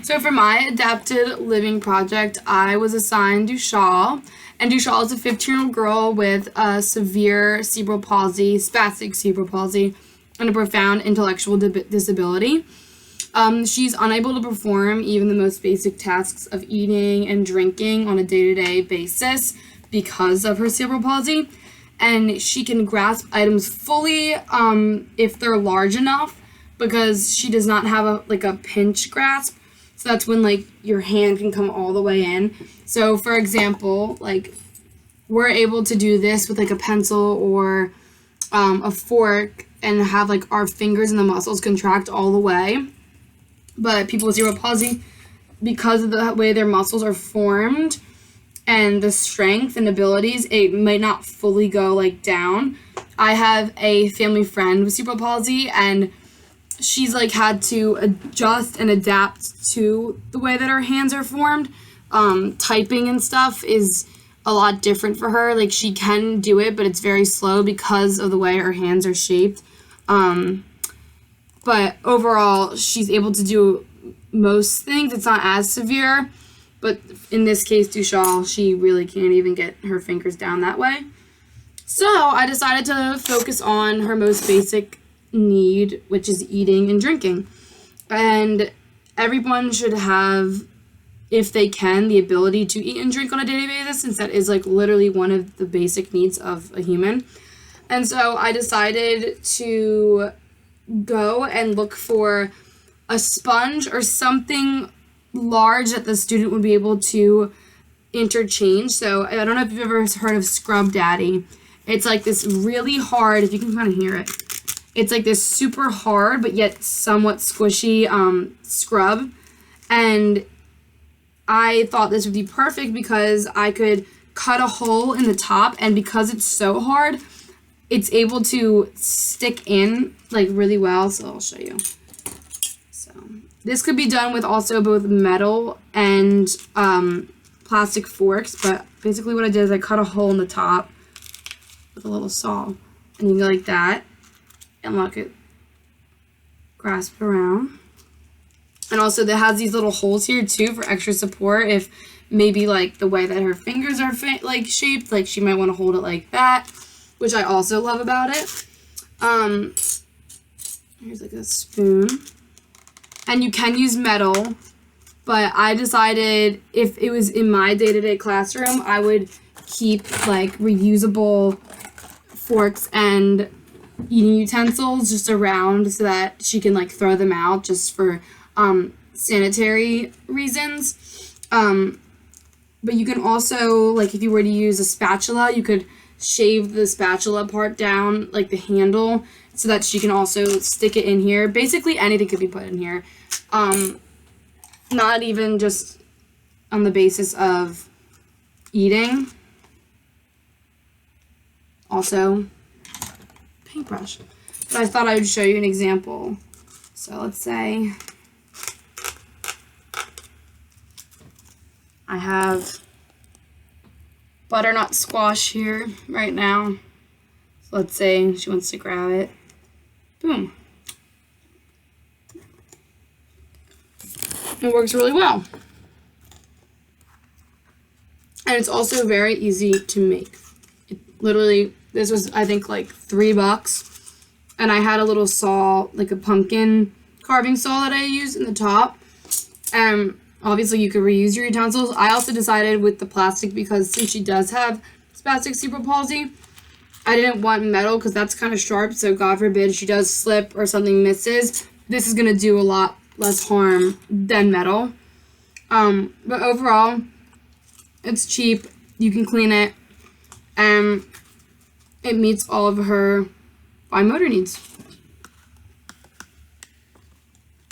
So for my adapted living project, I was assigned DUSHAL, and DUSHAL is a 15-year-old girl with a severe cerebral palsy, spastic cerebral palsy, and a profound intellectual disability. She's unable to perform even the most basic tasks of eating and drinking on a day-to-day basis because of her cerebral palsy, and she can grasp items fully if they're large enough, because she does not have a pinch grasp. So that's when, like, your hand can come all the way in. So, for example, like, we're able to do this with, like, a pencil or a fork and have, like, our fingers and the muscles contract all the way. But people with cerebral palsy, because of the way their muscles are formed and the strength and abilities, it might not fully go, like, down. I have a family friend with cerebral palsy, and she's, like, had to adjust and adapt to the way that her hands are formed. Typing and stuff is a lot different for her. Like, she can do it, but it's very slow because of the way her hands are shaped. But overall, she's able to do most things. It's not as severe, but in this case, DUSHAL, she really can't even get her fingers down that way. So I decided to focus on her most basic need, which is eating and drinking. And everyone should have, if they can, the ability to eat and drink on a daily basis, since that is, like, literally one of the basic needs of a human. And so I decided to go and look for a sponge or something large that the student would be able to interchange. So I don't know if you've ever heard of Scrub Daddy. It's like this really hard, if you can kind of hear it, it's like this super hard but yet somewhat squishy scrub. And I thought this would be perfect because I could cut a hole in the top, and because it's so hard, it's able to stick in, like, really well. So I'll show you. So this could be done with also both metal and plastic forks, but basically what I did is I cut a hole in the top with a little saw, and you can go like that, and look, it grasp around. And also it has these little holes here too for extra support if maybe, like, the way that her fingers are shaped, like, she might want to hold it like that, which I also love about it. Here's, like, a spoon. And you can use metal, but I decided if it was in my day-to-day classroom, I would keep, like, reusable forks and eating utensils just around so that she can, like, throw them out just for sanitary reasons. But you can also, like, if you were to use a spatula, you could shave the spatula part down, like the handle, so that she can also stick it in here. Basically anything could be put in here. Not even just on the basis of eating. Also, paintbrush. But I thought I would show you an example. So let's say I have butternut squash here right now. So let's say she wants to grab it. Boom. It works really well. And it's also very easy to make. It literally, this was, I think, like $3. And I had a little saw, like a pumpkin carving saw that I used in the top. Obviously, you could reuse your utensils. I also decided with the plastic, because since she does have spastic cerebral palsy, I didn't want metal because that's kind of sharp. So God forbid she does slip or something misses. This is going to do a lot less harm than metal. But overall, it's cheap. You can clean it. And it meets all of her fine motor needs.